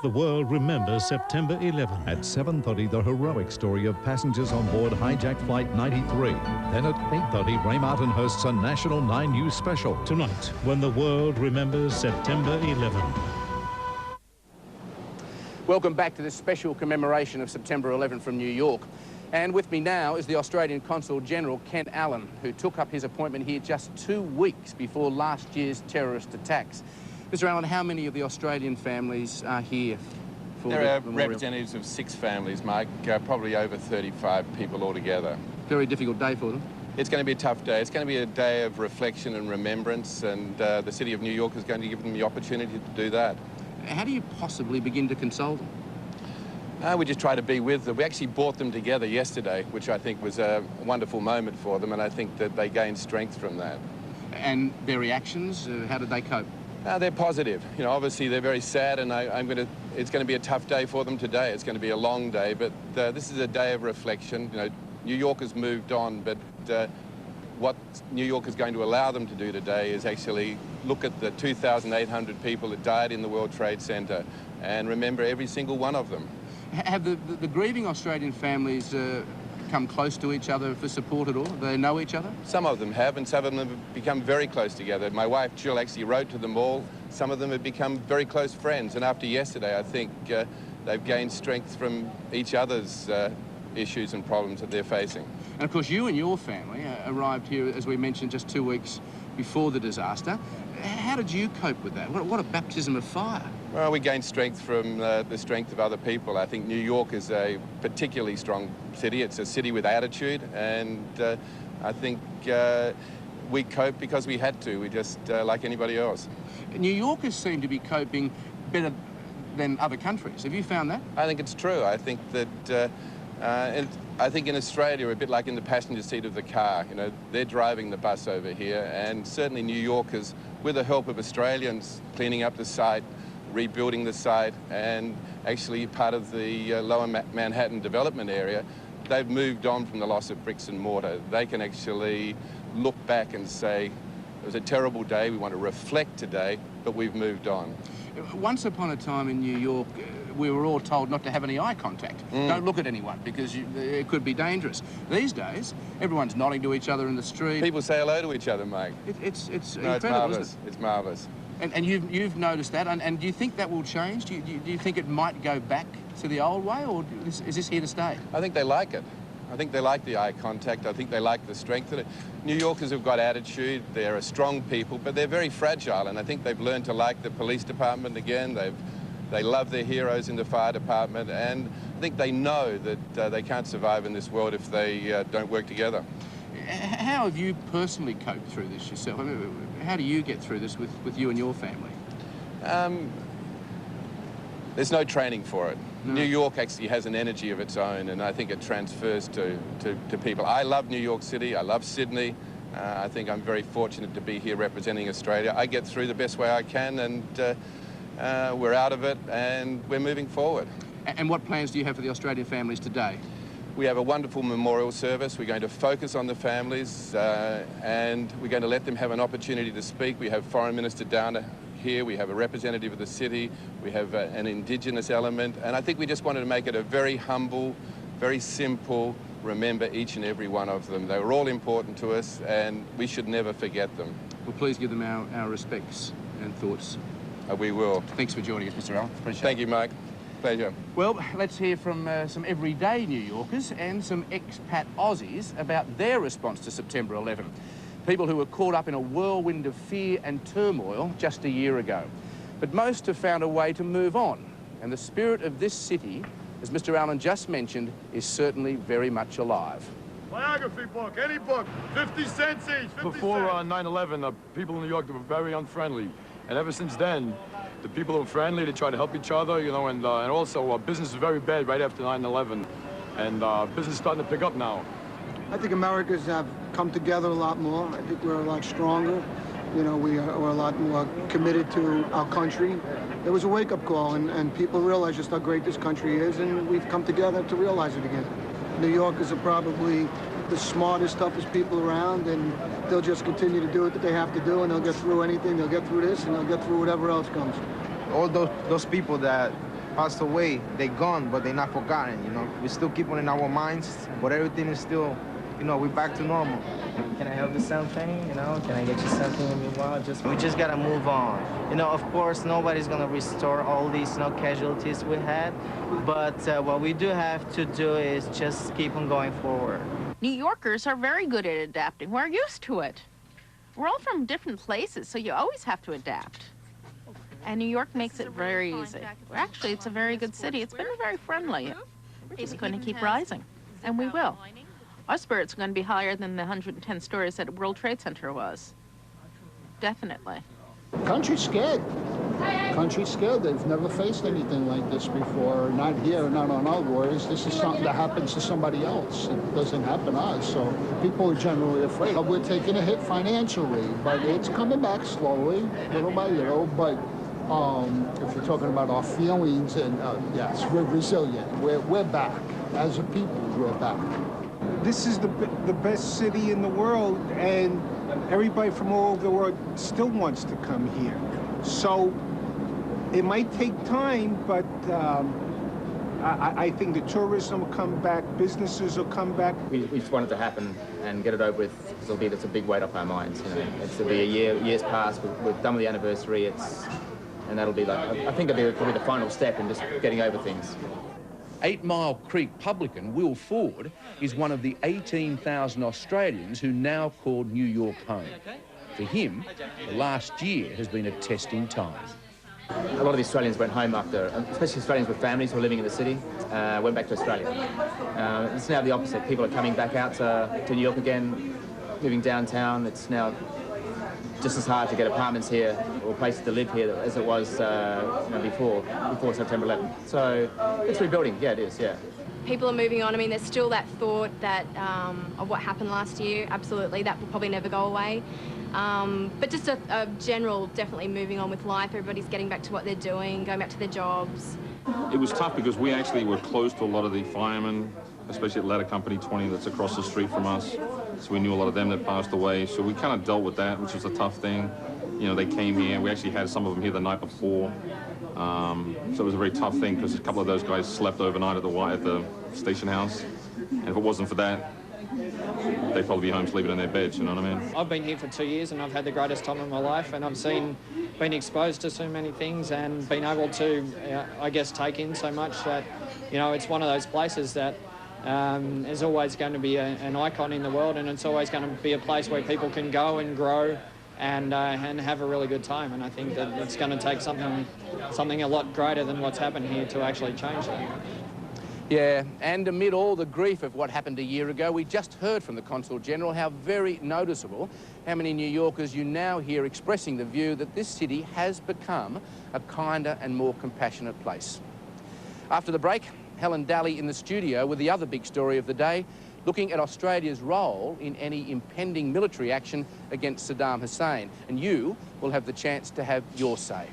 The world remembers September 11. At 7:30, the heroic story of passengers on board hijacked Flight 93. Then at 8:30, Ray Martin hosts a National 9 News special. Tonight, when the world remembers September 11. Welcome back to this special commemoration of September 11 from New York. And with me now is the Australian Consul General, Kent Allen, who took up his appointment here just 2 weeks before last year's terrorist attacks. Mr. Allen, how many of the Australian families are here for There the are memorial? representatives of 6 families, Mike, probably over 35 people altogether. Very difficult day for them. It's going to be a tough day. It's going to be a day of reflection and remembrance, and the City of New York is going to give them the opportunity to do that. How do you possibly begin to console them? We just try to be with them. We actually brought them together yesterday, which I think was a wonderful moment for them, and I think that they gained strength from that. And their reactions, how did they cope? They're positive. You know, obviously they're very sad, and it's going to be a tough day for them today. It's going to be a long day, but this is a day of reflection. You know, New York has moved on, but what New York is going to allow them to do today is actually look at the 2,800 people that died in the World Trade Center and remember every single one of them. Have the grieving Australian families come close to each other for support at all? Do they know each other? Some of them have, and some of them have become very close together. My wife, Jill, actually wrote to them all. Some of them have become very close friends, and after yesterday, I think they've gained strength from each other's issues and problems that they're facing. And of course, you and your family arrived here, as we mentioned, just 2 weeks before the disaster. How did you cope with that? What a baptism of fire. Well, we gained strength from the strength of other people. I think New York is a particularly strong city. It's a city with attitude, and I think we coped because we had to. We just, like anybody else. New Yorkers seem to be coping better than other countries. Have you found that? I think it's true. I think that I think in Australia, we're a bit like in the passenger seat of the car. You know, they're driving the bus over here, and certainly New Yorkers, with the help of Australians, cleaning up the site, rebuilding the site, and actually part of the lower Manhattan development area, they've moved on from the loss of bricks and mortar. They can actually look back and say, it was a terrible day, we want to reflect today, but we've moved on. Once upon a time in New York, we were all told not to have any eye contact. Don't look at anyone because it could be dangerous. These days, everyone's nodding to each other in the street. People say hello to each other, mate. It's No, it's incredible, marvellous. isn't it? It's marvellous. And you've noticed that, and do you think that will change? Do you think it might go back to the old way, or is this here to stay? I think they like it. I think they like the eye contact. I think they like the strength of it. New Yorkers have got attitude. They're a strong people, but they're very fragile, and I think they've learned to like the police department again. They love their heroes in the fire department, and I think they know that they can't survive in this world if they don't work together. How have you personally coped through this yourself? I mean, how do you get through this with you and your family? There's no training for it. No. New York actually has an energy of its own, and I think it transfers to people. I love New York City. I love Sydney. I think I'm very fortunate to be here representing Australia. I get through the best way I can, and we're out of it, and we're moving forward. And what plans do you have for the Australian families today? We have a wonderful memorial service. We're going to focus on the families, and we're going to let them have an opportunity to speak. We have Foreign Minister Downer here. We have a representative of the city. We have an Indigenous element. And I think we just wanted to make it a very humble, very simple, remember each and every one of them. They were all important to us, and we should never forget them. Well, please give them our respects and thoughts. We will. Thanks for joining us, Mr. Allen. Appreciate it. Thank you, Mike. Pleasure. Well, let's hear from some everyday New Yorkers and some expat Aussies about their response to September 11. People who were caught up in a whirlwind of fear and turmoil just a year ago. But most have found a way to move on. And the spirit of this city, as Mr. Allen just mentioned, is certainly very much alive. Biography book, any book, 50 cents each, 50 Before cents. 9/11, the people in New York were very unfriendly. And ever since then, the people are friendly, they try to help each other, you know, and also business is very bad right after 9/11. And business is starting to pick up now. I think Americans have come together a lot more. I think we're a lot stronger. You know, we're a lot more committed to our country. There was a wake-up call, and people realize just how great this country is, and we've come together to realize it again. New Yorkers are probably the smartest, toughest people around, and they'll just continue to do what they have to do, and they'll get through anything. They'll get through this, and they'll get through whatever else comes. All those people that passed away, they gone, but they're not forgotten, you know. We still keep it in our minds, but everything is still, you know, we're back to normal. Can I help you something, you know? Can I get you something when you want? We just gotta move on. You know, of course, nobody's gonna restore all these, you know, casualties we had, but what we do have to do is just keep on going forward. New Yorkers are very good at adapting. We're used to it. We're all from different places, so you always have to adapt. And New York makes it very easy. Actually, it's a very good city. It's been very friendly. We're just going to keep rising, and we will. Our spirit's going to be higher than the 110 stories that World Trade Center was. Definitely. Country's scared. Country's scared. They've never faced anything like this before. Not here, not on our waters. This is something that happens to somebody else. It doesn't happen to us. So people are generally afraid. We're taking a hit financially, but it's coming back slowly, little by little. But if you're talking about our feelings, and yes, we're resilient. We're back. As a people, we're back. This is the best city in the world, and everybody from all over the world still wants to come here. So it might take time, but I think the tourism will come back, businesses will come back. We just want it to happen and get it over with, because it's a big weight off our minds. You know, it'll be years past. We're done with the anniversary. And that'll be like, I think it'll be probably the final step in just getting over things. 8 Mile Creek publican Will Ford is one of the 18,000 Australians who now call New York home. For him, the last year has been a testing time. A lot of the Australians went home after, especially Australians with families who are living in the city, went back to Australia. It's now the opposite. People are coming back out to New York again, moving downtown. It's now just as hard to get apartments here or places to live here as it was before September 11th. So it's rebuilding. Yeah, it is. Yeah. People are moving on. I mean, there's still that thought that of what happened last year. Absolutely, that will probably never go away. But just a general, definitely moving on with life. Everybody's getting back to what they're doing, going back to their jobs. It was tough because we actually were close to a lot of the firemen, especially at Ladder Company 20 that's across the street from us. So we knew a lot of them that passed away. So we kind of dealt with that, which was a tough thing. You know, they came here. We actually had some of them here the night before. So it was a very tough thing because a couple of those guys slept overnight at the station house. And if it wasn't for that, they'd probably be home sleeping in their beds, you know what I mean? I've been here for 2 years and I've had the greatest time of my life, and I've been exposed to so many things and been able to, I guess, take in so much that, you know, it's one of those places that is always going to be an icon in the world, and it's always going to be a place where people can go and grow and have a really good time. And I think that it's going to take something a lot greater than what's happened here to actually change that. Yeah, and amid all the grief of what happened a year ago, we just heard from the Consul General how very noticeable how many New Yorkers you now hear expressing the view that this city has become a kinder and more compassionate place. After the break, Helen Daly in the studio with the other big story of the day, looking at Australia's role in any impending military action against Saddam Hussein. And you will have the chance to have your say.